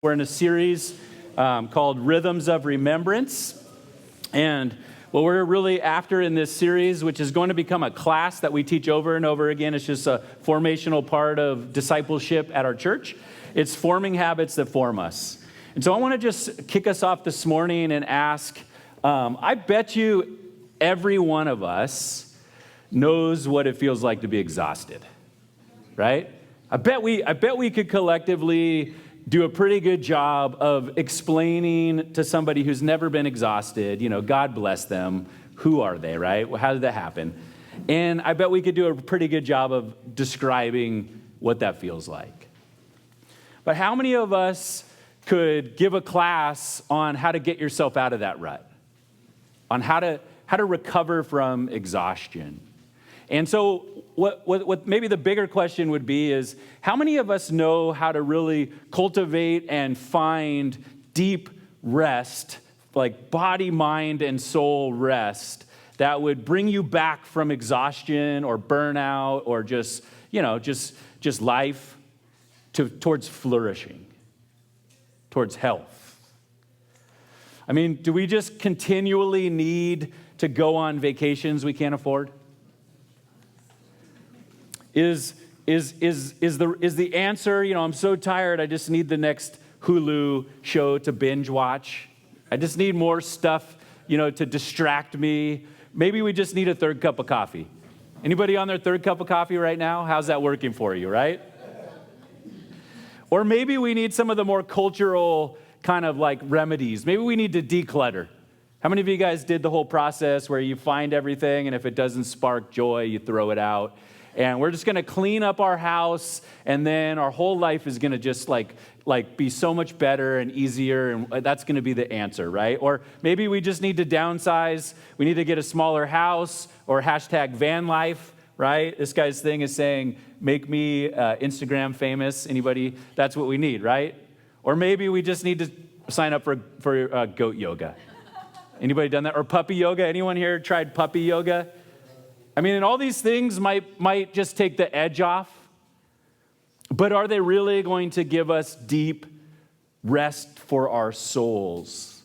We're in a series called Rhythms of Remembrance. And what we're really after in this series, which is going to become a class that we teach over and over again, it's just a formational part of discipleship at our church. It's forming habits that form us. And so I want to just kick us off this morning and ask, I bet you every one of us knows what it feels like to be exhausted, right? I bet we could collectively do a pretty good job of explaining to somebody who's never been exhausted, God bless them, who are they, right? Well, how did that happen? And I bet we could do a pretty good job of describing what that feels like. But how many of us could give a class on how to get yourself out of that rut, on how to recover from exhaustion? And so what maybe the bigger question would be is, how many of us know how to really cultivate and find deep rest, like body, mind, and soul rest, that would bring you back from exhaustion or burnout or just life towards flourishing, towards health? I mean, do we just continually need to go on vacations we can't afford? Is the answer, I'm so tired, I just need the next Hulu show to binge watch. I just need more stuff, to distract me. Maybe we just need a third cup of coffee. Anybody on their third cup of coffee right now? How's that working for you, right? Or maybe we need some of the more cultural kind of like remedies. Maybe we need to declutter. How many of you guys did the whole process where you find everything and if it doesn't spark joy, you throw it out? And we're just going to clean up our house, and then our whole life is going to just like be so much better and easier, and that's going to be the answer, right? Or maybe we just need to downsize. We need to get a smaller house, or hashtag van life, right? This guy's thing is saying, make me Instagram famous. Anybody? That's what we need, right? Or maybe we just need to sign up for goat yoga. Anybody done that? Or puppy yoga? Anyone here tried puppy yoga? I mean, and all these things might just take the edge off, but are they really going to give us deep rest for our souls?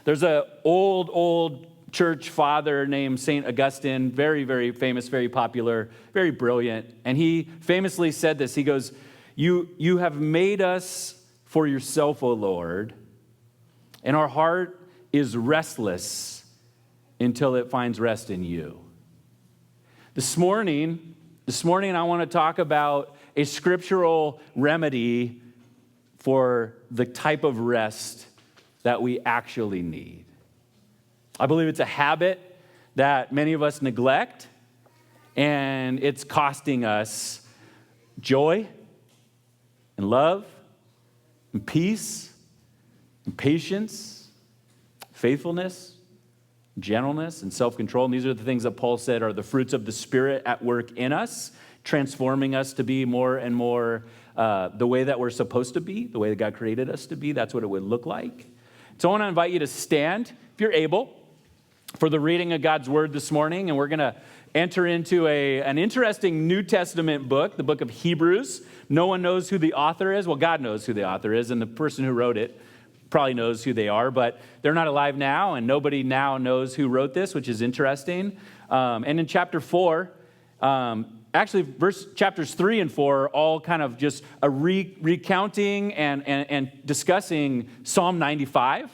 There's an old church father named St. Augustine, very, very famous, very popular, very brilliant, and he famously said this. He goes, you have made us for yourself, O Lord, and our heart is restless until it finds rest in you. This morning, I want to talk about a scriptural remedy for the type of rest that we actually need. I believe it's a habit that many of us neglect, and it's costing us joy and love and peace and patience, faithfulness, gentleness, and self-control. And these are the things that Paul said are the fruits of the Spirit at work in us, transforming us to be more and more the way that we're supposed to be, the way that God created us to be. That's what it would look like. So I want to invite you to stand, if you're able, for the reading of God's Word this morning. And we're going to enter into an interesting New Testament book, the book of Hebrews. No one knows who the author is. Well, God knows who the author is, and the person who wrote it probably knows who they are, but they're not alive now, and nobody now knows who wrote this, which is interesting. And in chapter 4, chapters 3 and 4 are all kind of just a recounting and discussing Psalm 95.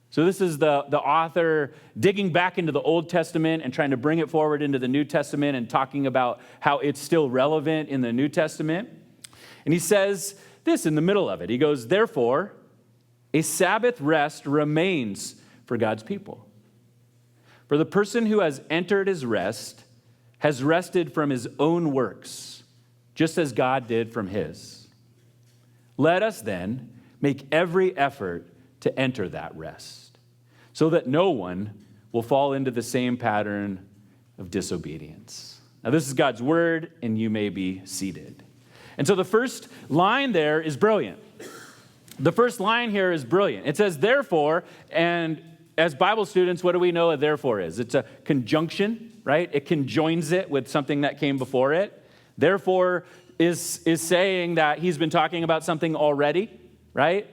So this is the author digging back into the Old Testament and trying to bring it forward into the New Testament and talking about how it's still relevant in the New Testament. And he says this in the middle of it. He goes, therefore, a Sabbath rest remains for God's people. For the person who has entered his rest has rested from his own works, just as God did from his. Let us then make every effort to enter that rest, so that no one will fall into the same pattern of disobedience. Now, this is God's word, and you may be seated. And so the first line there is brilliant. The first line here is brilliant. It says, therefore, and as Bible students, what do we know a therefore is? It's a conjunction, right? It conjoins it with something that came before it. Therefore is saying that he's been talking about something already, right?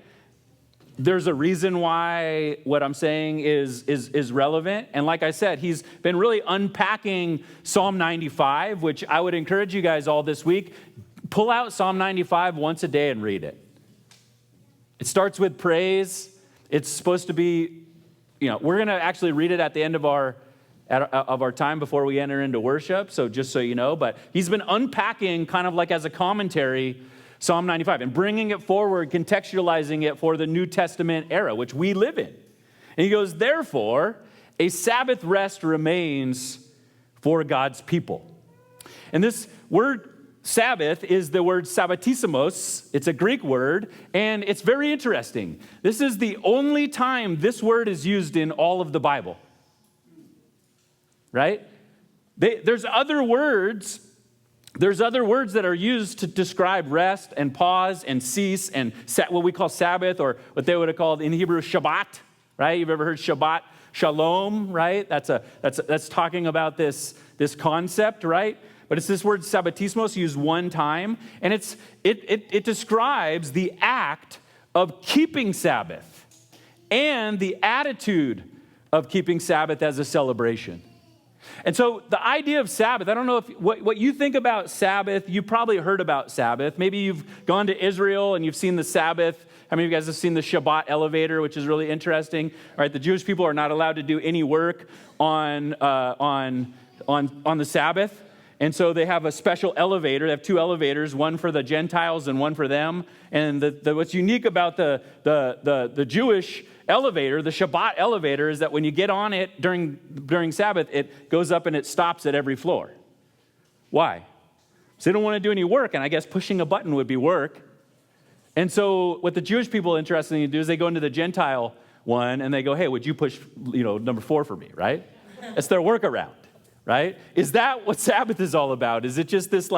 There's a reason why what I'm saying is relevant. And like I said, he's been really unpacking Psalm 95, which I would encourage you guys all this week. Pull out Psalm 95 once a day and read it. It starts with praise. It's supposed to be, we're going to actually read it at the end of our time before we enter into worship. So just so you know, but he's been unpacking kind of like as a commentary Psalm 95 and bringing it forward, contextualizing it for the New Testament era, which we live in. And he goes, therefore, a Sabbath rest remains for God's people. And this word Sabbath is the word sabbatismos. It's a Greek word, and it's very interesting. This is the only time this word is used in all of the Bible. Right? There's other words that are used to describe rest and pause and cease and what we call Sabbath, or what they would have called in Hebrew Shabbat, right? You've ever heard Shabbat Shalom, right? That's talking about this concept, right? But it's this word sabbatismos used one time, and it describes the act of keeping Sabbath and the attitude of keeping Sabbath as a celebration. And so the idea of Sabbath, I don't know if what you think about Sabbath, you probably heard about Sabbath. Maybe you've gone to Israel and you've seen the Sabbath. How many of you guys have seen the Shabbat elevator, which is really interesting? All right, the Jewish people are not allowed to do any work on the Sabbath. And so they have a special elevator. They have two elevators, one for the Gentiles and one for them. And what's unique about the Jewish elevator, the Shabbat elevator, is that when you get on it during Sabbath, it goes up and it stops at every floor. Why? So they don't want to do any work, and I guess pushing a button would be work. And so what the Jewish people interestingly do is they go into the Gentile one and they go, hey, would you push number 4 for me, right? It's their workaround. Right? Is that what Sabbath is all about? Is it just this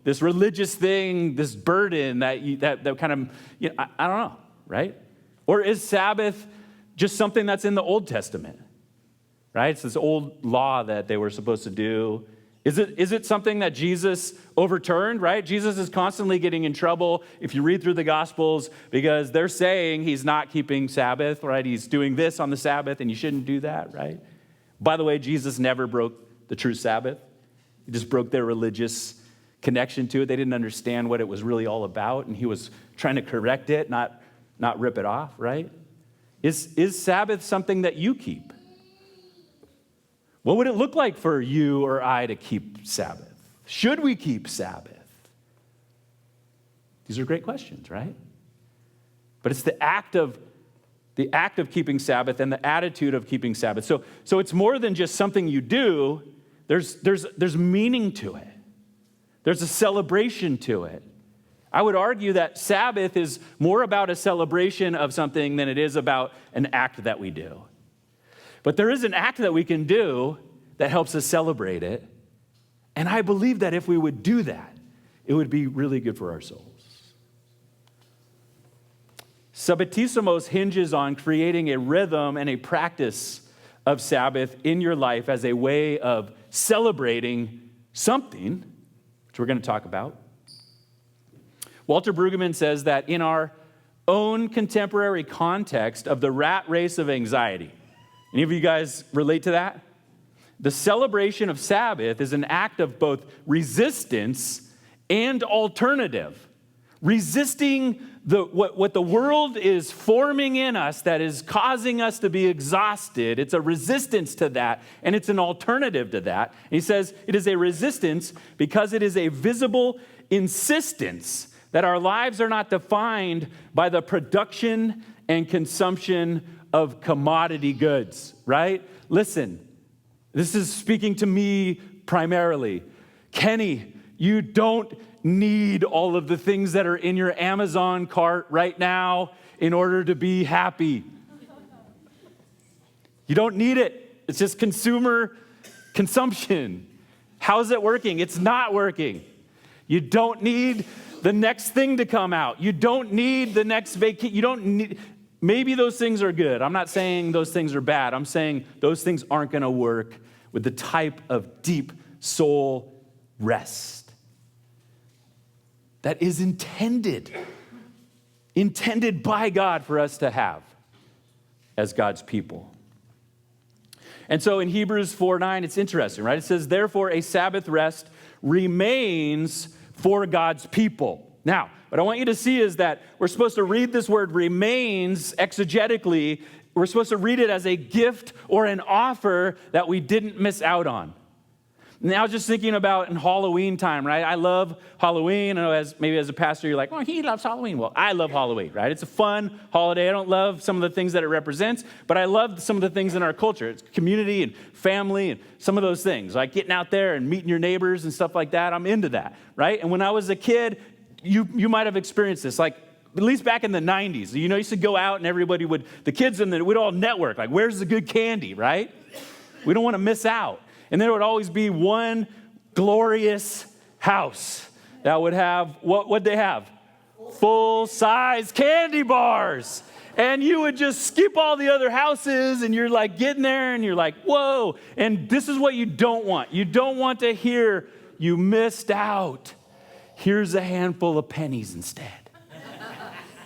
this religious thing, this burden that kind of, I don't know, right? Or is Sabbath just something that's in the Old Testament, right? It's this old law that they were supposed to do. Is it something that Jesus overturned, right? Jesus is constantly getting in trouble, if you read through the Gospels, because they're saying he's not keeping Sabbath, right? He's doing this on the Sabbath, and you shouldn't do that, right? By the way, Jesus never broke the true Sabbath. He just broke their religious connection to it. They didn't understand what it was really all about, and he was trying to correct it, not rip it off, right? Is Sabbath something that you keep? What would it look like for you or I to keep Sabbath? Should we keep Sabbath? These are great questions, right? But it's the act of keeping Sabbath and the attitude of keeping Sabbath. So it's more than just something you do. There's meaning to it. There's a celebration to it. I would argue that Sabbath is more about a celebration of something than it is about an act that we do. But there is an act that we can do that helps us celebrate it. And I believe that if we would do that, it would be really good for our souls. Sabbatismos hinges on creating a rhythm and a practice of Sabbath in your life as a way of celebrating something, which we're going to talk about. Walter Brueggemann says that in our own contemporary context of the rat race of anxiety, any of you guys relate to that? The celebration of Sabbath is an act of both resistance and alternative. Resisting what the world is forming in us that is causing us to be exhausted. It's a resistance to that, and it's an alternative to that. And he says it is a resistance because it is a visible insistence that our lives are not defined by the production and consumption of commodity goods, right? Listen, this is speaking to me primarily. Kenny, you don't need all of the things that are in your Amazon cart right now in order to be happy. You don't need it. It's just consumer consumption. How's it working? It's not working. You don't need the next thing to come out. You don't need the next vacation. You don't need... Maybe those things are good. I'm not saying those things are bad. I'm saying those things aren't going to work with the type of deep soul rest that is intended intended by God for us to have as God's people. And so in Hebrews 4:9, it's interesting, right? It says, therefore, a Sabbath rest remains for God's people. Now, what I want you to see is that we're supposed to read this word remains exegetically. We're supposed to read it as a gift or an offer that we didn't miss out on. Now, I was just thinking about in Halloween time, right? I love Halloween. I know maybe as a pastor, you're like, oh, he loves Halloween. Well, I love Halloween, right? It's a fun holiday. I don't love some of the things that it represents, but I love some of the things in our culture. It's community and family and some of those things, like getting out there and meeting your neighbors and stuff like that. I'm into that, right? And when I was a kid, you might have experienced this, like at least back in the 90s. You used to go out and everybody we'd all network, like, where's the good candy, right? We don't want to miss out. And there would always be one glorious house that would have, what would they have? Full-size candy bars. And you would just skip all the other houses, and you're like getting there, and you're like, whoa. And this is what you don't want. You don't want to hear, you missed out. Here's a handful of pennies instead.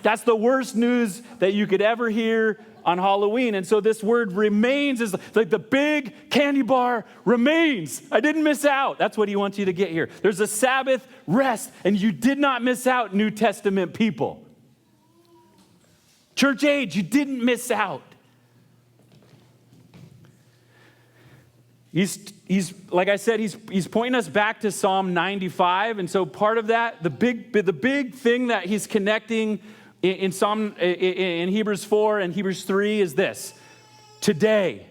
That's the worst news that you could ever hear on Halloween. And so this word remains is like the big candy bar remains. I didn't miss out. That's what he wants you to get here. There's a Sabbath rest, and you did not miss out, New Testament people. Church age, you didn't miss out. He's like I said, he's pointing us back to Psalm 95. And so part of that, the big thing that he's connecting in Hebrews 4 and Hebrews 3 is this: today.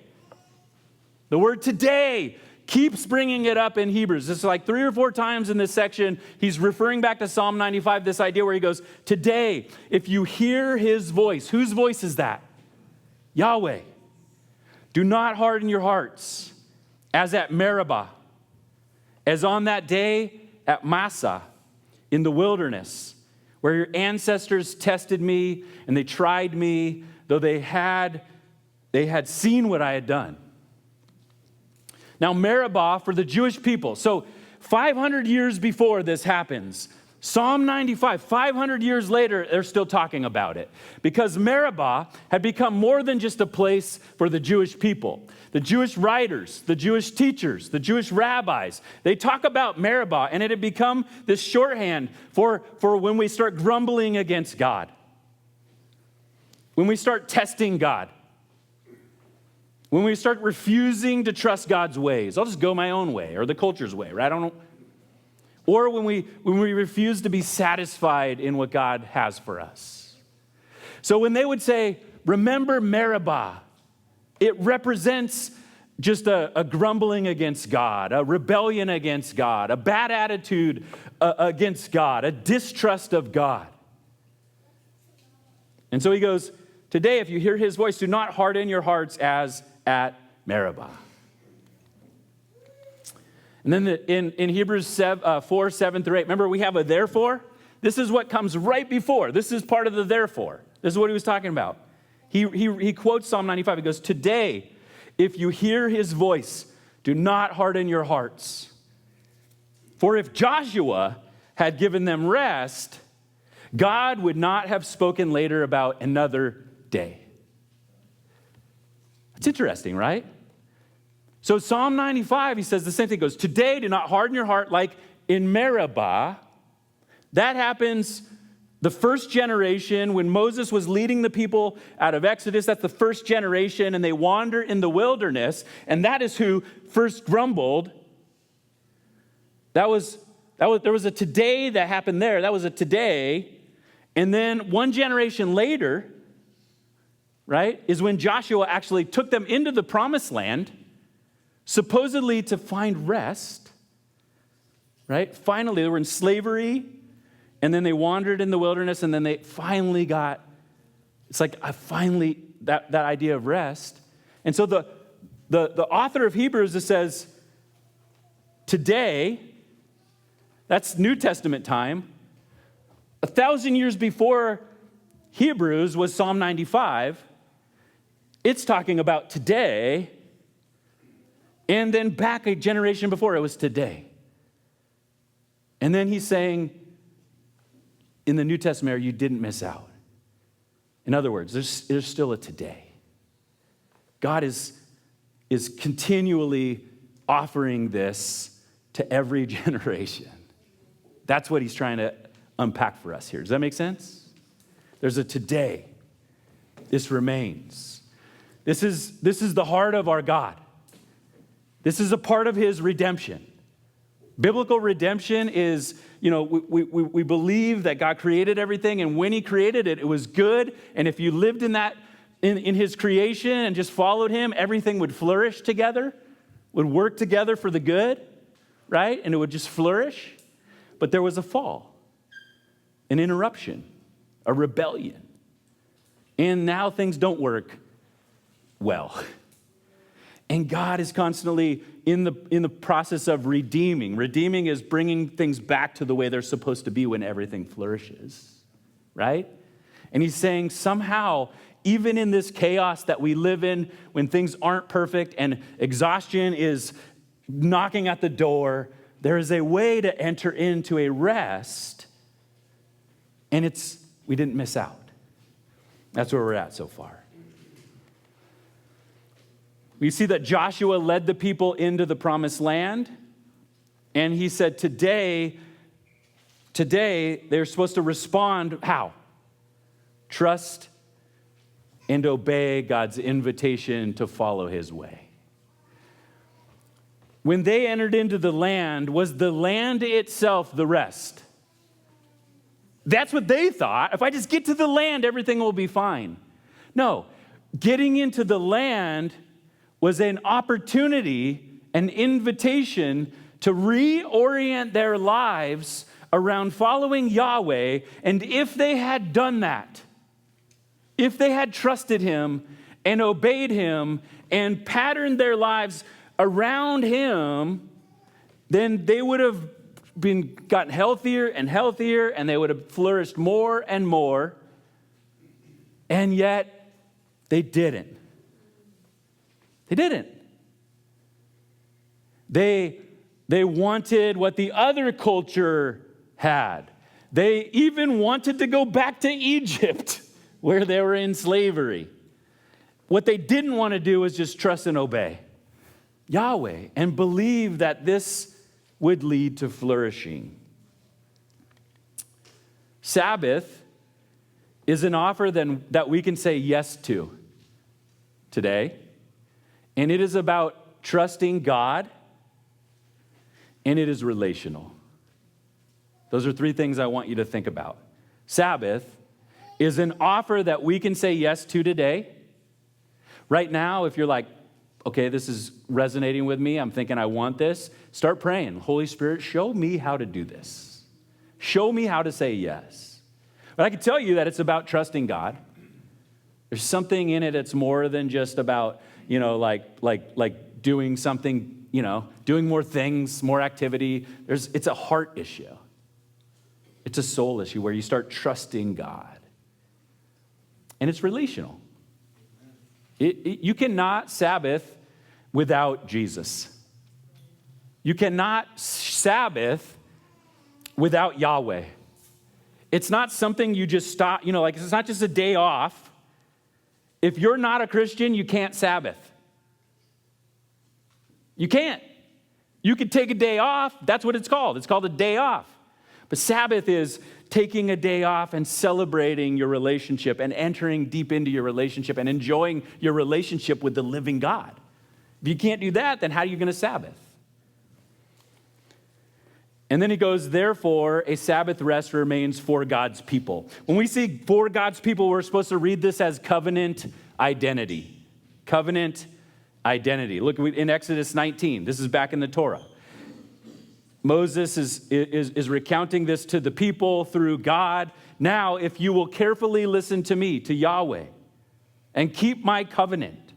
The word today keeps bringing it up in Hebrews. It's like 3 or 4 times in this section, he's referring back to Psalm 95, this idea where he goes, today, if you hear his voice. Whose voice is that? Yahweh. Do not harden your hearts, as at Meribah, as on that day at Massah in the wilderness, where your ancestors tested me and they tried me, though they had seen what I had done. Now, Meribah for the Jewish people. So 500 years before this happens, Psalm 95, 500 years later, they're still talking about it. Because Meribah had become more than just a place for the Jewish people. The Jewish writers, the Jewish teachers, the Jewish rabbis, they talk about Meribah, and it had become this shorthand for when we start grumbling against God. When we start testing God. When we start refusing to trust God's ways. I'll just go my own way, or the culture's way, right? I don't know. Or when we refuse to be satisfied in what God has for us. So when they would say, remember Meribah, it represents just a grumbling against God, a rebellion against God, a bad attitude against God, a distrust of God. And so he goes, today, if you hear his voice, do not harden your hearts as at Meribah. And then in Hebrews 4, 7 through 8, remember we have a therefore? This is what comes right before. This is part of the therefore. This is what he was talking about. He quotes Psalm 95. He goes, today, if you hear his voice, do not harden your hearts. For if Joshua had given them rest, God would not have spoken later about another day. It's interesting, right? So Psalm 95, he says the same thing. He goes, today, do not harden your heart like in Meribah. That happens the first generation when Moses was leading the people out of Exodus. That's the first generation, and they wander in the wilderness, and that is who first grumbled. There was a today that happened there. That was a today. And then one generation later, right, is when Joshua actually took them into the promised land, supposedly to find rest, right? Finally, they were in slavery, and then they wandered in the wilderness, and then they finally got, it's like that idea of rest. And so the author of Hebrews, it says, today, that's New Testament time, 1,000 years before Hebrews was Psalm 95, it's talking about today, and then back a generation before, it was today. And then he's saying, in the New Testament, you didn't miss out. In other words, there's still a today. God is continually offering this to every generation. That's what he's trying to unpack for us here. Does that make sense? There's a today. This remains. This is the heart of our God. This is a part of his redemption. Biblical redemption is, we believe that God created everything, and when he created it, it was good. And if you lived in that, in his creation and just followed him, everything would flourish together, would work together for the good, right? And it would just flourish. But there was a fall, an interruption, a rebellion. And now things don't work well. And God is constantly in the process of redeeming. Redeeming is bringing things back to the way they're supposed to be when everything flourishes, right? And he's saying somehow, even in this chaos that we live in, when things aren't perfect and exhaustion is knocking at the door, there is a way to enter into a rest, and we didn't miss out. That's where we're at so far. We see that Joshua led the people into the promised land, and he said today they're supposed to respond how? Trust and obey God's invitation to follow his way. When they entered into the land, was the land itself the rest? That's what they thought. If I just get to the land, everything will be fine. No, getting into the land was an opportunity, an invitation to reorient their lives around following Yahweh. And if they had done that, if they had trusted him and obeyed him and patterned their lives around him, then they would have gotten healthier and healthier, and they would have flourished more and more. And yet, they didn't. They didn't. They wanted what the other culture had. They even wanted to go back to Egypt, where they were in slavery. What they didn't want to do was just trust and obey Yahweh and believe that this would lead to flourishing. Sabbath is an offer that we can say yes to today. And it is about trusting God, and it is relational. Those are three things I want you to think about. Sabbath is an offer that we can say yes to today. Right now, if you're like, okay, this is resonating with me, I'm thinking I want this, start praying. Holy Spirit, show me how to do this. Show me how to say yes. But I can tell you that it's about trusting God. There's something in it that's more than just about, like doing something, doing more things, more activity. It's a heart issue. It's a soul issue where you start trusting God. And it's relational. You cannot Sabbath without Jesus. You cannot Sabbath without Yahweh. It's not something you just stop, it's not just a day off. If you're not a Christian, you can't Sabbath. You can't. You could take a day off. That's what it's called. It's called a day off. But Sabbath is taking a day off and celebrating your relationship and entering deep into your relationship and enjoying your relationship with the living God. If you can't do that, then how are you going to Sabbath? And then he goes, therefore, a Sabbath rest remains for God's people. When we see for God's people, we're supposed to read this as covenant identity. Covenant identity. Look in Exodus 19. This is back in the Torah. Moses is recounting this to the people through God. Now, if you will carefully listen to me, to Yahweh, and keep my covenant,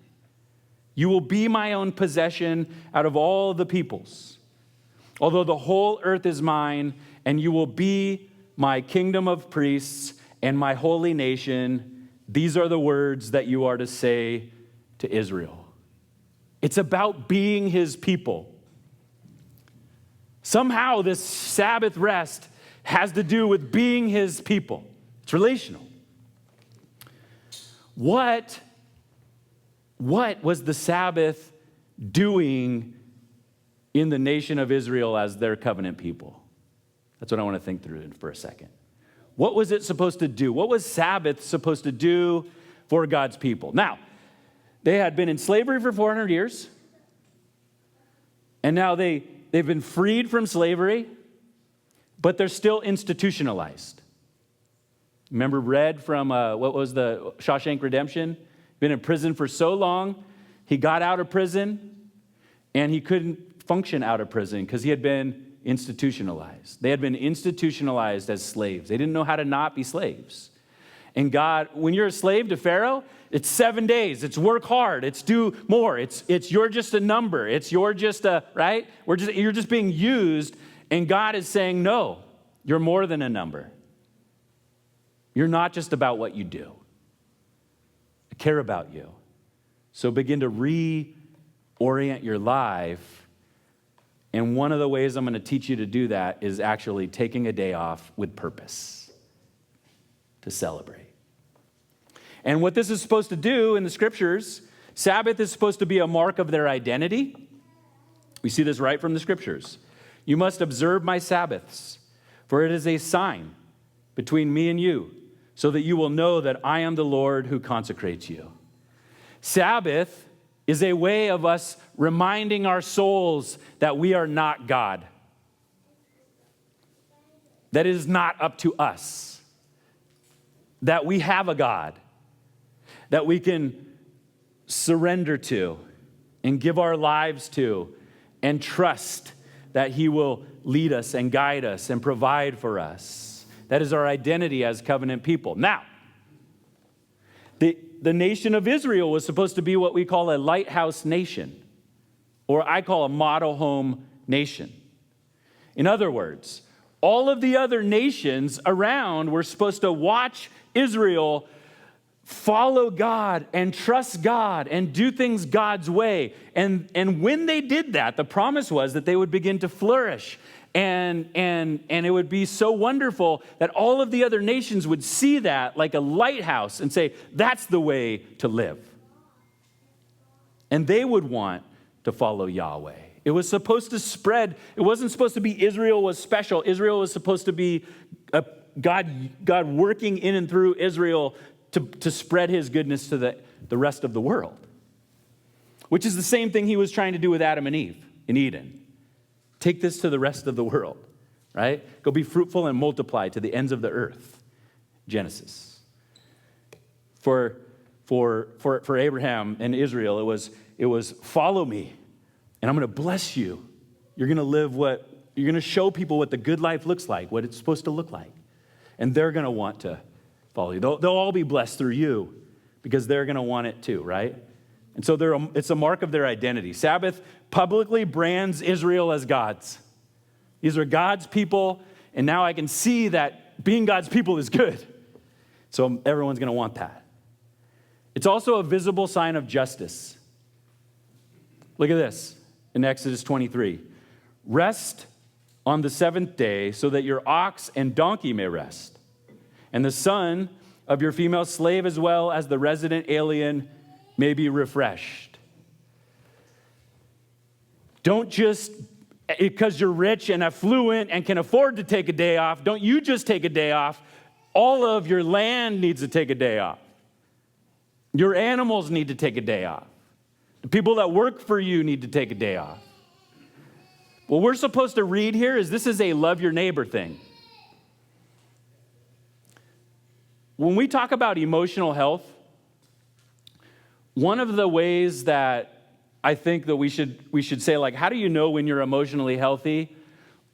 you will be my own possession out of all the peoples. Although the whole earth is mine, and you will be my kingdom of priests and my holy nation, these are the words that you are to say to Israel. It's about being his people. Somehow this Sabbath rest has to do with being his people. It's relational. What was the Sabbath doing in the nation of Israel as their covenant people? That's what I want to think through for a second. What was it supposed to do? What was Sabbath supposed to do for God's people? Now, they had been in slavery for 400 years, and now they've been freed from slavery, but they're still institutionalized. Remember Red from, what was the Shawshank Redemption? Been in prison for so long, he got out of prison, and he couldn't function out of prison because he had been institutionalized. They had been institutionalized as slaves. They didn't know how to not be slaves. And God, when you're a slave to Pharaoh, it's 7 days. It's work hard. It's do more. It's you're just a number. You're just a, right? You're just being used. And God is saying, no, you're more than a number. You're not just about what you do. I care about you. So begin to reorient your life. And one of the ways I'm going to teach you to do that is actually taking a day off with purpose to celebrate. And what this is supposed to do in the scriptures, Sabbath is supposed to be a mark of their identity. We see this right from the scriptures. You must observe my Sabbaths, for it is a sign between me and you, so that you will know that I am the Lord who consecrates you. Sabbath is a way of us reminding our souls that we are not God. That it is not up to us. That we have a God that we can surrender to and give our lives to and trust that he will lead us and guide us and provide for us. That is our identity as covenant people. Now, the nation of Israel was supposed to be what we call a lighthouse nation, or I call a model home nation. In other words, all of the other nations around were supposed to watch Israel follow God and trust God and do things God's way. And when they did that, the promise was that they would begin to flourish. And it would be so wonderful that all of the other nations would see that like a lighthouse and say, that's the way to live. And they would want to follow Yahweh. It was supposed to spread. It wasn't supposed to be Israel was special. Israel was supposed to be God working in and through Israel to spread his goodness to the rest of the world. Which is the same thing he was trying to do with Adam and Eve in Eden. Take this to the rest of the world, right? Go be fruitful and multiply to the ends of the earth. Genesis. For Abraham and Israel, it was follow me, and I'm going to bless you. You're going to you're going to show people what the good life looks like, what it's supposed to look like. And they're going to want to follow you. They'll all be blessed through you because they're going to want it too, right? And so it's a mark of their identity. Sabbath publicly brands Israel as God's. These are God's people, and now I can see that being God's people is good. So everyone's going to want that. It's also a visible sign of justice. Look at this in Exodus 23. Rest on the seventh day so that your ox and donkey may rest, and the son of your female slave as well as the resident alien may be refreshed. Don't just, because you're rich and affluent and can afford to take a day off, don't you just take a day off. All of your land needs to take a day off. Your animals need to take a day off. The people that work for you need to take a day off. What we're supposed to read here is this is a love your neighbor thing. When we talk about emotional health, one of the ways that I think that we should say, like, how do you know when you're emotionally healthy?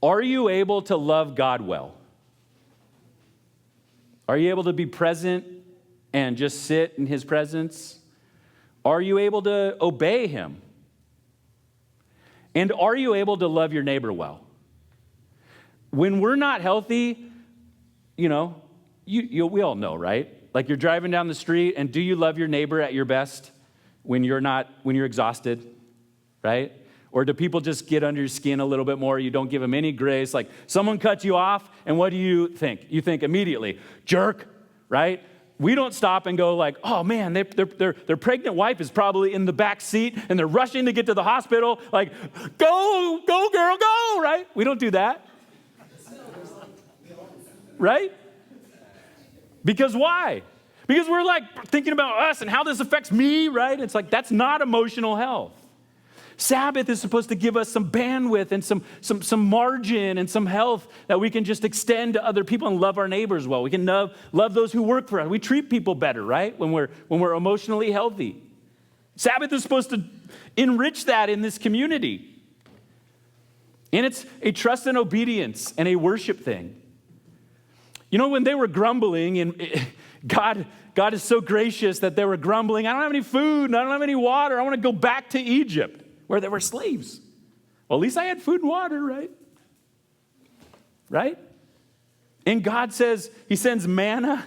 Are you able to love God well? Are you able to be present and just sit in his presence? Are you able to obey him? And are you able to love your neighbor well? When we're not healthy, we all know, right? Like you're driving down the street, and do you love your neighbor at your best when you're exhausted, right? Or do people just get under your skin a little bit more? You don't give them any grace. Like someone cuts you off, and what do you think? You think immediately, jerk, right? we don't stop and go like, oh man, their pregnant wife is probably in the back seat and they're rushing to get to the hospital. Like, go girl, go, right? We don't do that. Right? Because why? Because we're like thinking about us and how this affects me, right? It's like, that's not emotional health. Sabbath is supposed to give us some bandwidth and some margin and some health that we can just extend to other people and love our neighbors well. We can love those who work for us. We treat people better, right? When we're emotionally healthy. Sabbath is supposed to enrich that in this community. And it's a trust and obedience and a worship thing. You know, when they were grumbling, and God is so gracious that they were grumbling, I don't have any food, and I don't have any water. I want to go back to Egypt, where they were slaves. Well, at least I had food and water, right? Right? And God says, he sends manna,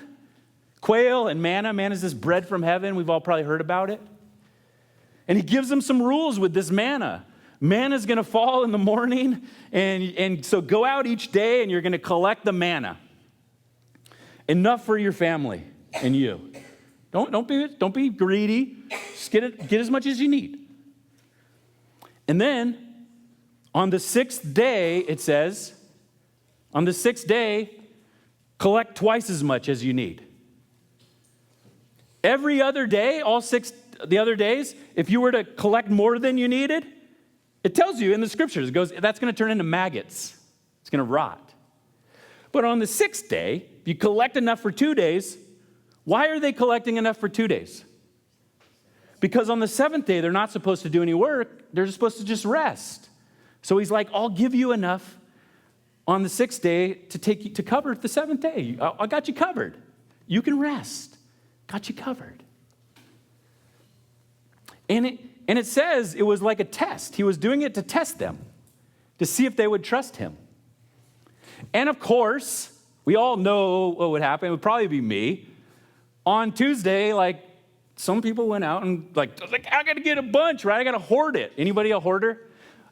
quail and manna. Manna is this bread from heaven. We've all probably heard about it. And he gives them some rules with this manna. Manna is going to fall in the morning, and so go out each day, and you're going to collect the manna. Enough for your family and you. Don't be greedy. Just get as much as you need. And then on the sixth day, it says, on the sixth day, collect twice as much as you need. Every other day, the other days, if you were to collect more than you needed, it tells you in the scriptures, it goes, that's going to turn into maggots. It's going to rot. But on the sixth day, if you collect enough for 2 days, why are they collecting enough for 2 days? Because on the seventh day, they're not supposed to do any work. They're supposed to just rest. So he's like, I'll give you enough on the sixth day to cover the seventh day. I got you covered. You can rest. Got you covered. And it says it was like a test. He was doing it to test them, to see if they would trust him. And of course, we all know what would happen. It would probably be me. On Tuesday, like, some people went out and like I got to get a bunch, right? I got to hoard it. Anybody a hoarder?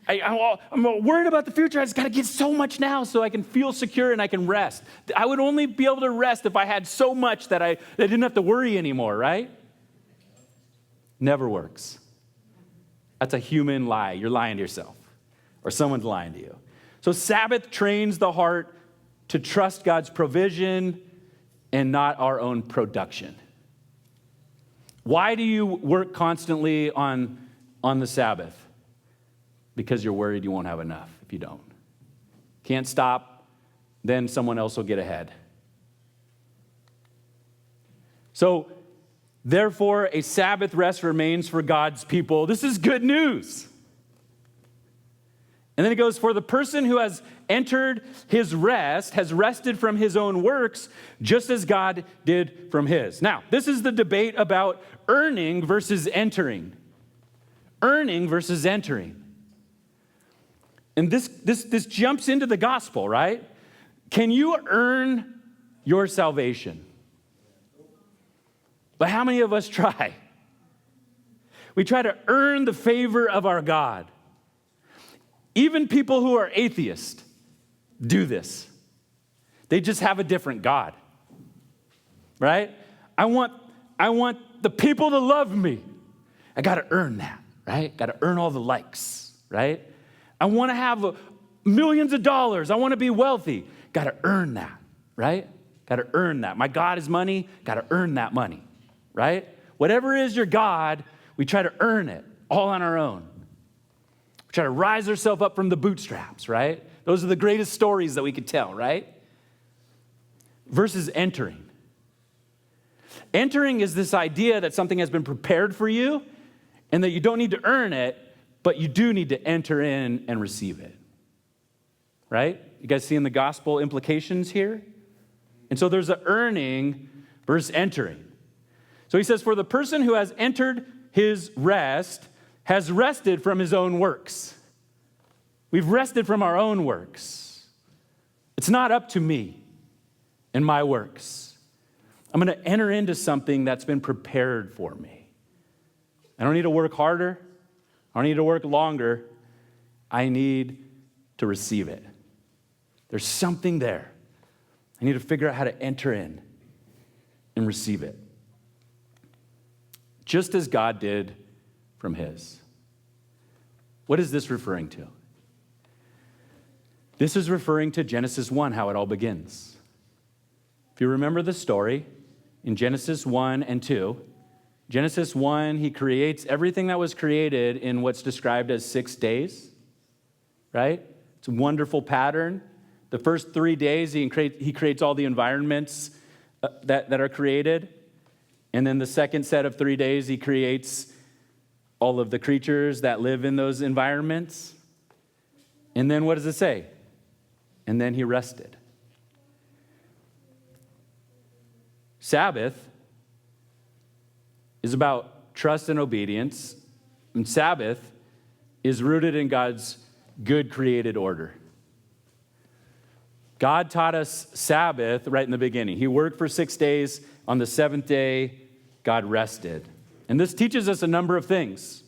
I'm worried about the future. I just got to get so much now so I can feel secure and I can rest. I would only be able to rest if I had so much that I didn't have to worry anymore, right? Never works. That's a human lie. You're lying to yourself, or someone's lying to you. So Sabbath trains the heart to trust God's provision and not our own production. Why do you work constantly on the Sabbath? Because you're worried you won't have enough if you don't. Can't stop, then someone else will get ahead. So, therefore, a Sabbath rest remains for God's people. This is good news. And then it goes, for the person who has entered his rest has rested from his own works, just as God did from his. Now, this is the debate about earning versus entering. Earning versus entering. And this jumps into the gospel, right? Can you earn your salvation? But how many of us try? We try to earn the favor of our God. Even people who are atheists do this. They just have a different God, right? I want the people to love me. I got to earn that, right? Got to earn all the likes, right? I want to have millions of dollars. I want to be wealthy. Got to earn that, right? Got to earn that. My God is money. Got to earn that money, right? Whatever is your God, we try to earn it all on our own. We try to rise ourselves up from the bootstraps, right? Those are the greatest stories that we could tell, right? Versus entering. Entering is this idea that something has been prepared for you and that you don't need to earn it, but you do need to enter in and receive it, right? You guys seeing the gospel implications here? And so there's an earning versus entering. So he says, for the person who has entered his rest has rested from his own works. We've rested from our own works. It's not up to me and my works. I'm going to enter into something that's been prepared for me. I don't need to work harder. I don't need to work longer. I need to receive it. There's something there. I need to figure out how to enter in. and receive it, just as God did from his. What is this referring to? This is referring to Genesis 1, how it all begins. If you remember the story, in Genesis 1 and 2, Genesis 1, he creates everything that was created in what's described as 6 days, right? It's a wonderful pattern. The first 3 days, he creates all the environments that are created. And then the second set of 3 days, he creates all of the creatures that live in those environments. And then what does it say? And then he rested. Sabbath is about trust and obedience, and Sabbath is rooted in God's good created order. God taught us Sabbath right in the beginning. He worked for 6 days. On the seventh day, God rested. And this teaches us a number of things.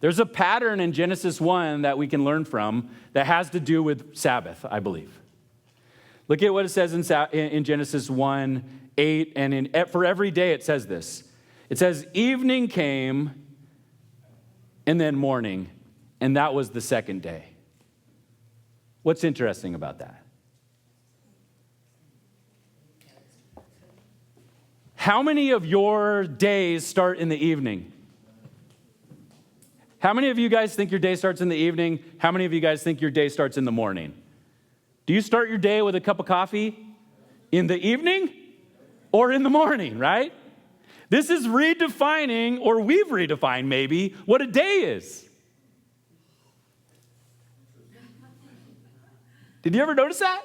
There's a pattern in Genesis 1 that we can learn from that has to do with Sabbath, I believe. Look at what it says in Genesis 1:8, and for every day it says this. It says, evening came, and then morning, and that was the second day. What's interesting about that? How many of your days start in the evening? How many of you guys think your day starts in the evening? How many of you guys think your day starts in the morning? Do you start your day with a cup of coffee in the evening or in the morning, right? This is redefining, or we've redefined maybe, what a day is. Did you ever notice that?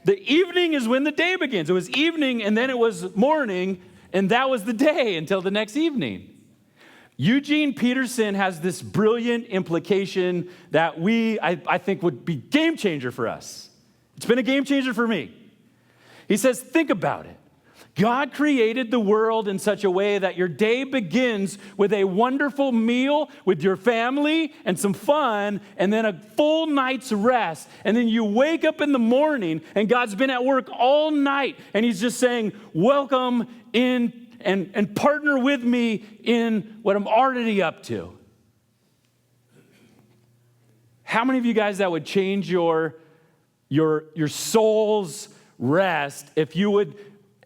The evening is when the day begins. It was evening, and then it was morning, and that was the day until the next evening. Eugene Peterson has this brilliant implication that I think would be game changer for us. It's been a game changer for me. He says, think about it. God created the world in such a way that your day begins with a wonderful meal with your family and some fun, and then a full night's rest. And then you wake up in the morning, and God's been at work all night, and he's just saying, welcome in and partner with me in what I'm already up to. How many of you guys that would change your soul's rest if you would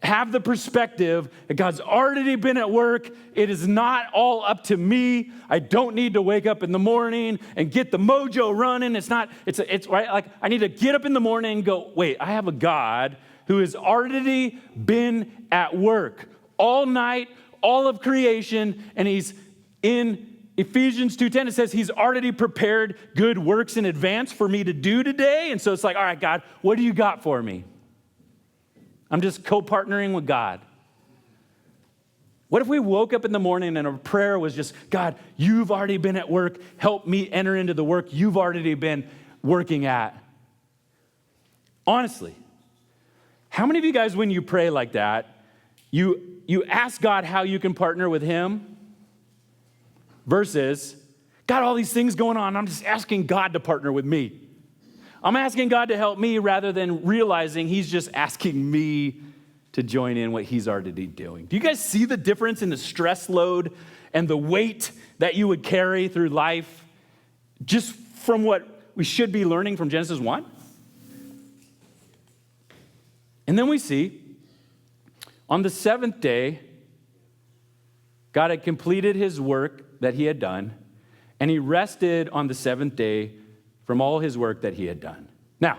have the perspective that God's already been at work. It is not all up to me. I don't need to wake up in the morning and get the mojo running. It's right. Like, I need to get up in the morning and go, wait, I have a God who has already been at work all night, all of creation, and he's in Ephesians 2:10, it says he's already prepared good works in advance for me to do today. And so it's like, all right, God, what do you got for me? I'm just co-partnering with God. What if we woke up in the morning and our prayer was just, God, you've already been at work. Help me enter into the work you've already been working at. Honestly, how many of you guys, when you pray like that, you ask God how you can partner with him versus, got all these things going on, I'm just asking God to partner with me. I'm asking God to help me rather than realizing he's just asking me to join in what he's already doing. Do you guys see the difference in the stress load and the weight that you would carry through life just from what we should be learning from Genesis 1? And then we see on the seventh day, God had completed his work that he had done, and he rested on the seventh day from all his work that he had done. Now,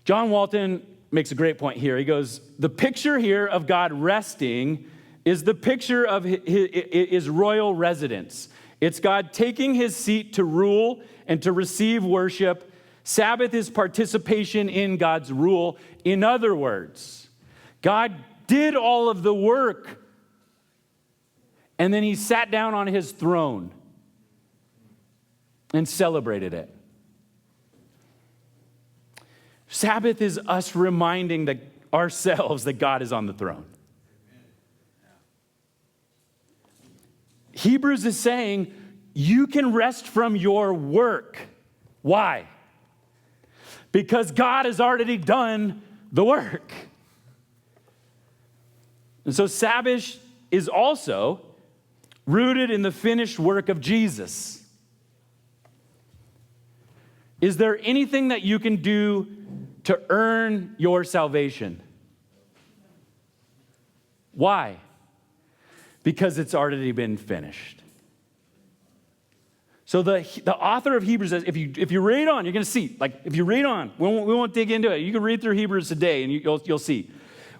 John Walton makes a great point here. He goes, the picture here of God resting is the picture of his royal residence. It's God taking his seat to rule and to receive worship. Sabbath is participation in God's rule. In other words, God did all of the work, and then he sat down on his throne and celebrated it. Sabbath is us reminding ourselves that God is on the throne. Hebrews is saying you can rest from your work. Why? Because God has already done the work. And so Sabbath is also rooted in the finished work of Jesus. Is there anything that you can do to earn your salvation? Why? Because it's already been finished. So the author of Hebrews says, if you read on, you're going to see. Like, if you read on, we won't dig into it. You can read through Hebrews today, and you'll see.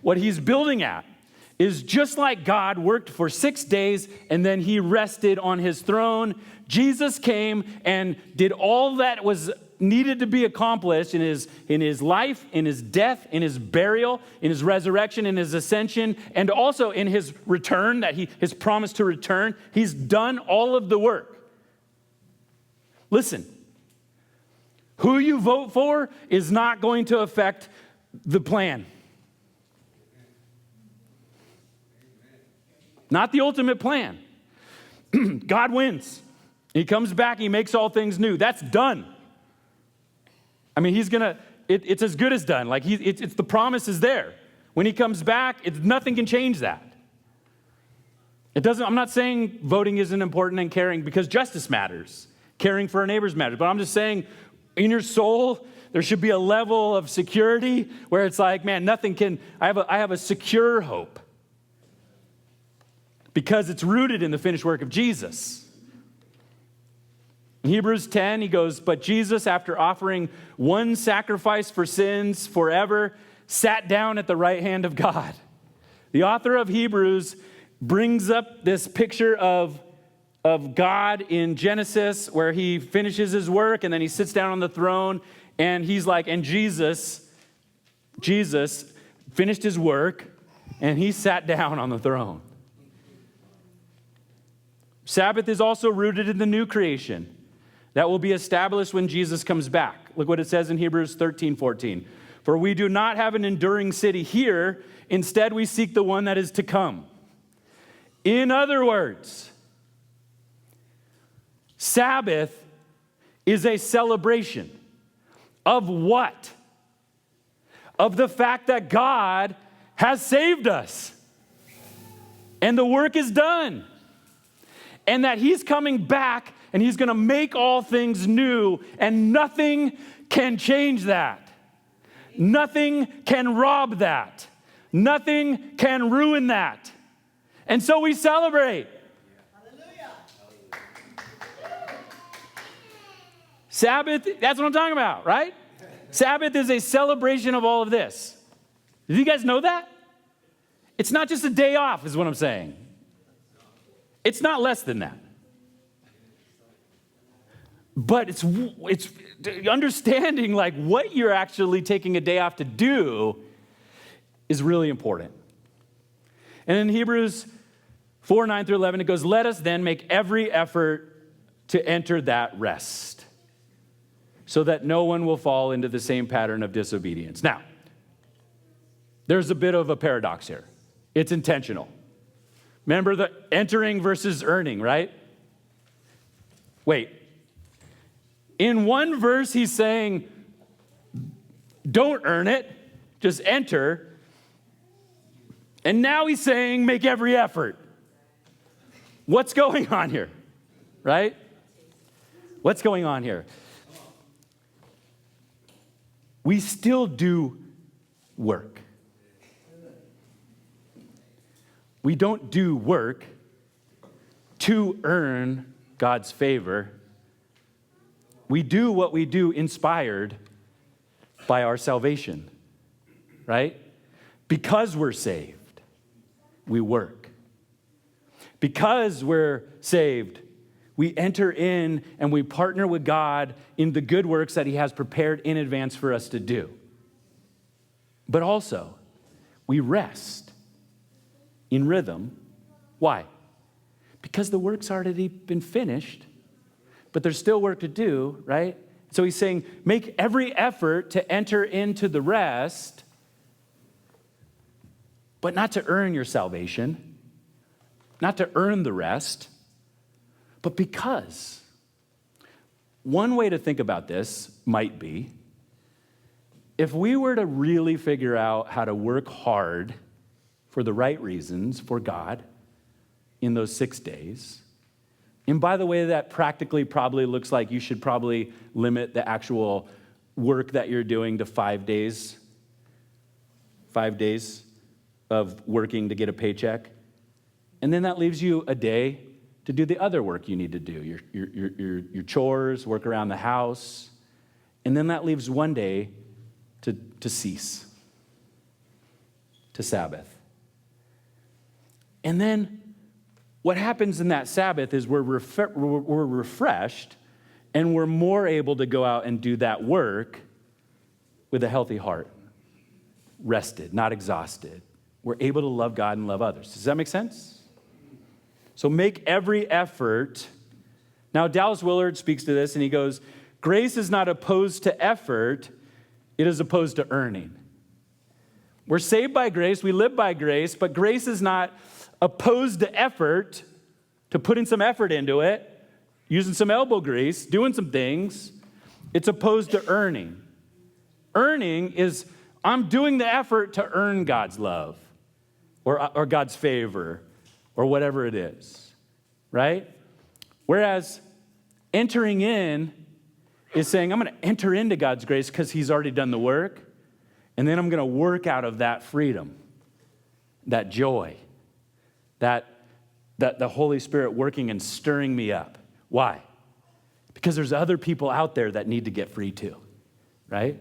What he's building at is just like God worked for 6 days, and then he rested on his throne. Jesus came and did all that was needed to be accomplished in his life, in his death, in his burial, in his resurrection, in his ascension, and also in his return, his promise to return. He's done all of the work. Listen, who you vote for is not going to affect the plan. Not the ultimate plan. God wins. He comes back, he makes all things new. That's done. I mean, it's as good as done. Like, it's the promise is there. When he comes back, nothing can change that. I'm not saying voting isn't important and caring, because justice matters. Caring for our neighbors matters. But I'm just saying, in your soul, there should be a level of security where it's like, man, I have a secure hope. Because it's rooted in the finished work of Jesus. In Hebrews 10, he goes, but Jesus, after offering one sacrifice for sins forever, sat down at the right hand of God. The author of Hebrews brings up this picture of God in Genesis, where he finishes his work and then he sits down on the throne, and he's like, and Jesus finished his work and he sat down on the throne. Sabbath is also rooted in the new creation that will be established when Jesus comes back. Look what it says in Hebrews 13:14. For we do not have an enduring city here. Instead, we seek the one that is to come. In other words, Sabbath is a celebration of what? Of the fact that God has saved us. And the work is done. And that he's coming back and he's going to make all things new, and nothing can change that. Nothing can rob that. Nothing can ruin that. And so we celebrate. Hallelujah. Sabbath, that's what I'm talking about, right? Sabbath is a celebration of all of this. Did you guys know that? It's not just a day off, is what I'm saying. It's not less than that. But it's understanding like what you're actually taking a day off to do is really important. And in Hebrews 4:9-11, it goes, let us then make every effort to enter that rest, so that no one will fall into the same pattern of disobedience. Now, there's a bit of a paradox here. It's intentional. Remember the entering versus earning, right? Wait. In one verse, he's saying, don't earn it, just enter. And now he's saying, make every effort. What's going on here, right? What's going on here? We still do work. We don't do work to earn God's favor. We do what we do inspired by our salvation, right? Because we're saved, we work. Because we're saved, we enter in and we partner with God in the good works that he has prepared in advance for us to do. But also, we rest in rhythm. Why? Because the work's already been finished, but there's still work to do, right? So he's saying, make every effort to enter into the rest, but not to earn your salvation, not to earn the rest, but because. One way to think about this might be, if we were to really figure out how to work hard for the right reasons for God in those 6 days. And by the way, that practically probably looks like you should probably limit the actual work that you're doing to 5 days. 5 days of working to get a paycheck. And then that leaves you a day to do the other work you need to do, your chores, work around the house. And then that leaves 1 day to cease, to Sabbath. And then what happens in that Sabbath is we're refreshed and we're more able to go out and do that work with a healthy heart, rested, not exhausted. We're able to love God and love others. Does that make sense? So make every effort. Now, Dallas Willard speaks to this and he goes, grace is not opposed to effort, it is opposed to earning. We're saved by grace, we live by grace, but grace is not opposed to effort, to putting some effort into it, using some elbow grease, doing some things. It's opposed to earning. Earning is, I'm doing the effort to earn God's love or God's favor or whatever it is, right? Whereas entering in is saying, I'm going to enter into God's grace because he's already done the work, and then I'm going to work out of that freedom, that joy, that the Holy Spirit working and stirring me up. Why? Because there's other people out there that need to get free too, right?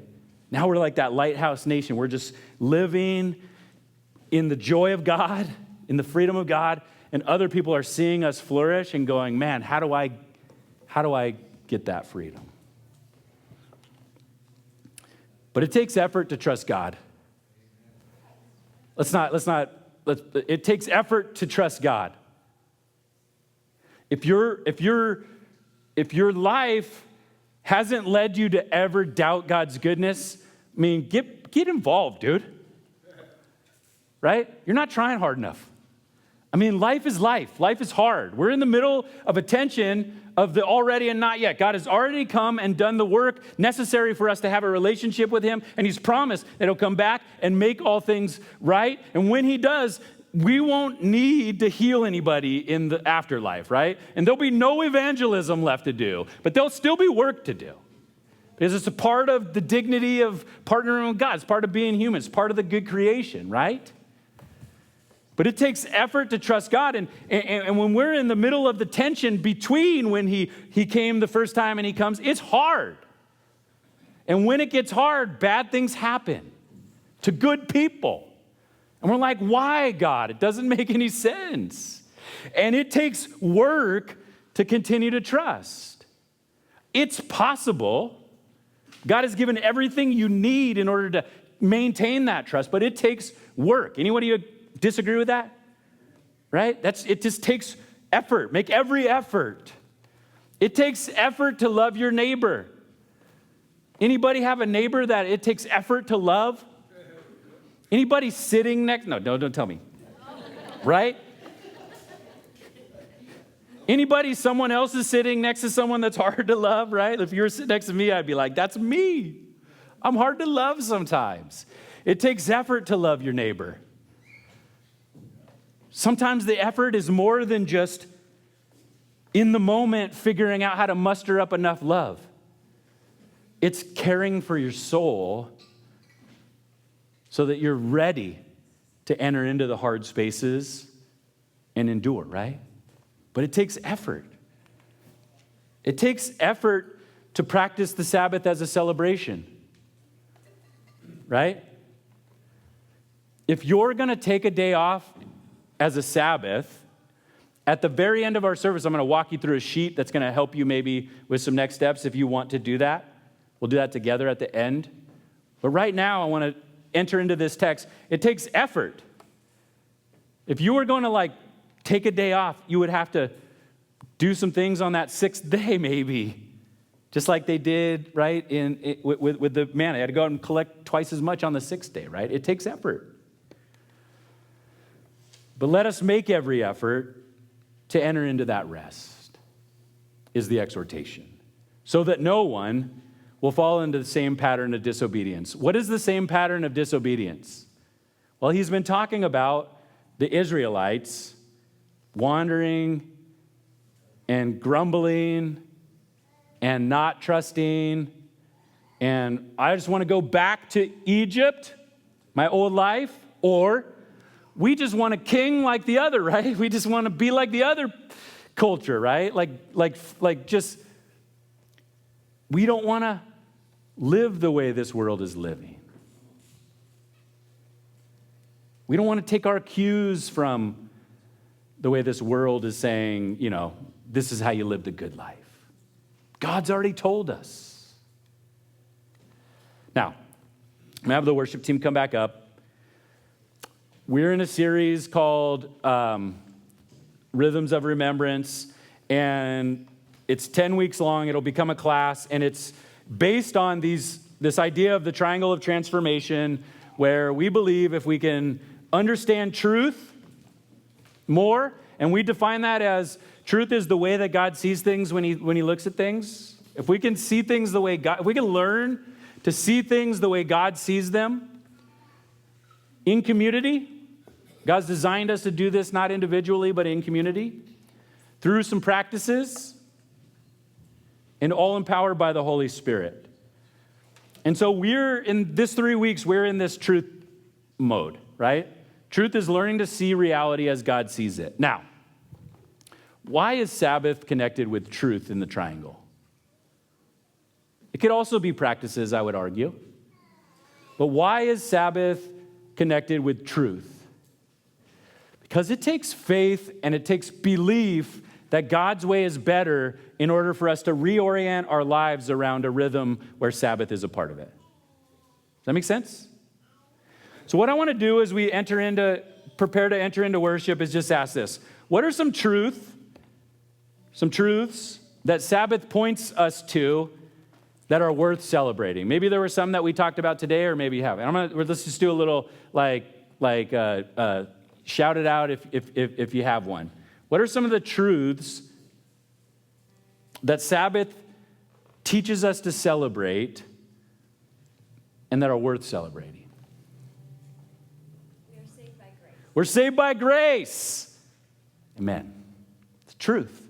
Now we're like that lighthouse nation. We're just living in the joy of God, in the freedom of God, and other people are seeing us flourish and going, man, how do I get that freedom? But it takes effort to trust God. It takes effort to trust God. If your life hasn't led you to ever doubt God's goodness, I mean, get involved, dude. Right? You're not trying hard enough. I mean, life is life. Life is hard. We're in the middle of a tension of the already and not yet. God has already come and done the work necessary for us to have a relationship with him, and he's promised that he'll come back and make all things right. And when he does, we won't need to heal anybody in the afterlife, right? And there'll be no evangelism left to do, but there'll still be work to do. Because it's a part of the dignity of partnering with God. It's part of being human. It's part of the good creation, right? But it takes effort to trust God. And when we're in the middle of the tension between when he came the first time and he comes, it's hard. And when it gets hard, bad things happen to good people. And we're like, why, God? It doesn't make any sense. And it takes work to continue to trust. It's possible. God has given everything you need in order to maintain that trust, but it takes work. Anybody disagree with that? Right? It just takes effort. Make every effort. It takes effort to love your neighbor. Anybody have a neighbor that it takes effort to love? Anybody sitting next? No, don't tell me. Right? Anybody, someone else is sitting next to someone that's hard to love, right? If you were sitting next to me, I'd be like, that's me. I'm hard to love sometimes. It takes effort to love your neighbor. Sometimes the effort is more than just in the moment figuring out how to muster up enough love. It's caring for your soul so that you're ready to enter into the hard spaces and endure, right? But it takes effort. It takes effort to practice the Sabbath as a celebration, right? If you're going to take a day off as a Sabbath, at the very end of our service, I'm going to walk you through a sheet that's going to help you maybe with some next steps if you want to do that. We'll do that together at the end. But right now, I want to enter into this text. It takes effort. If you were going to take a day off, you would have to do some things on that sixth day maybe. Just like they did, right, with the manna. They had to go out and collect twice as much on the sixth day, right? It takes effort. But let us make every effort to enter into that rest, is the exhortation, so that no one will fall into the same pattern of disobedience. What is the same pattern of disobedience? Well, he's been talking about the Israelites wandering and grumbling and not trusting, and I just want to go back to Egypt, my old life, or we just want a king like the other, right? We just want to be like the other culture, right? Like just, we don't want to live the way this world is living. We don't want to take our cues from the way this world is saying, this is how you live the good life. God's already told us. Now, I'm going to have the worship team come back up. We're in a series called Rhythms of Remembrance, and it's 10 weeks long. It'll become a class, and it's based on this idea of the triangle of transformation, where we believe if we can understand truth more, and we define that as truth is the way that God sees things when he looks at things. If we can see things the way God, if we can learn to see things the way God sees them in community. God's designed us to do this not individually, but in community, through some practices, and all empowered by the Holy Spirit. And so we're in this 3 weeks, we're in this truth mode, right? Truth is learning to see reality as God sees it. Now, why is Sabbath connected with truth in the triangle? It could also be practices, I would argue. But why is Sabbath connected with truth? Because it takes faith and it takes belief that God's way is better in order for us to reorient our lives around a rhythm where Sabbath is a part of it. Does that make sense? So what I want to do as we prepare to enter into worship is just ask this. What are some truths that Sabbath points us to that are worth celebrating? Maybe there were some that we talked about today, or maybe you haven't. Let's just do a little shout it out if you have one. What are some of the truths that Sabbath teaches us to celebrate and that are worth celebrating? We are saved by grace. We're saved by grace. Amen. It's the truth.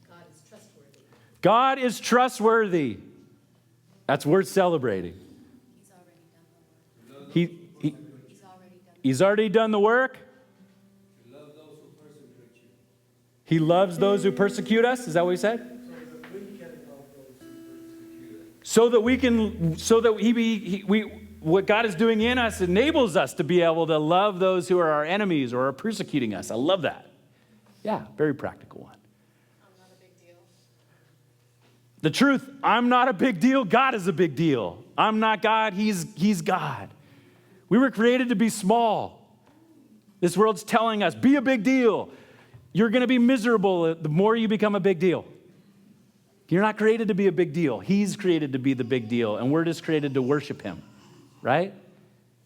God is trustworthy. God is trustworthy. That's worth celebrating. He's already done the work. He's already done the work. He loves those who persecute us. Is that what he said? So that what God is doing in us enables us to be able to love those who are our enemies or are persecuting us. I love that. Yeah, very practical one. I'm not a big deal. The truth, I'm not a big deal. God is a big deal. I'm not God. He's God. We were created to be small. This world's telling us, be a big deal. You're going to be miserable the more you become a big deal. You're not created to be a big deal. He's created to be the big deal, and we're just created to worship him, right?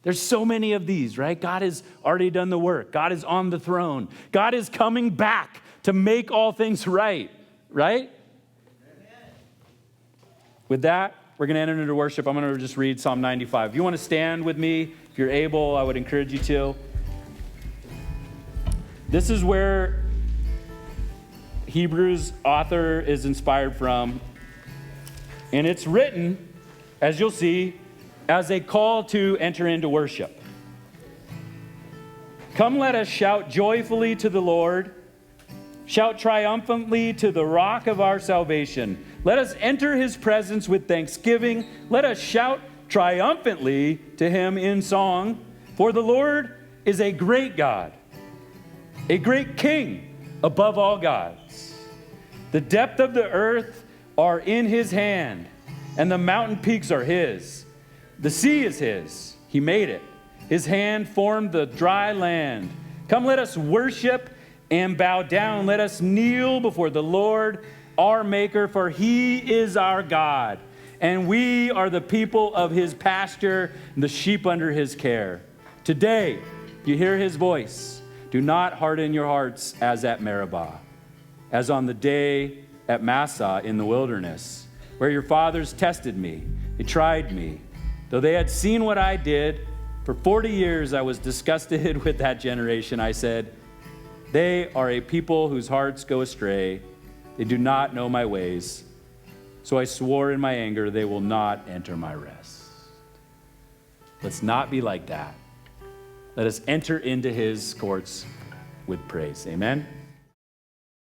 There's so many of these, right? God has already done the work. God is on the throne. God is coming back to make all things right, right? Amen. With that, we're going to enter into worship. I'm going to just read Psalm 95. If you want to stand with me, if you're able, I would encourage you to. This is where Hebrews author is inspired from. And it's written, as you'll see, as a call to enter into worship. Come, let us shout joyfully to the Lord. Shout triumphantly to the rock of our salvation. Let us enter his presence with thanksgiving. Let us shout triumphantly to him in song. For the Lord is a great God, a great King above all gods. The depth of the earth are in his hand, and the mountain peaks are his. The sea is his. He made it. His hand formed the dry land. Come, let us worship and bow down. Let us kneel before the Lord, our Maker, for he is our God, and we are the people of his pasture, and the sheep under his care. Today, you hear his voice. Do not harden your hearts as at Meribah, as on the day at Massah in the wilderness, where your fathers tested me. They tried me. Though they had seen what I did, For 40 years I was disgusted with that generation. I said, they are a people whose hearts go astray. They do not know my ways. So I swore in my anger, they will not enter my rest. Let's not be like that. Let us enter into his courts with praise. Amen.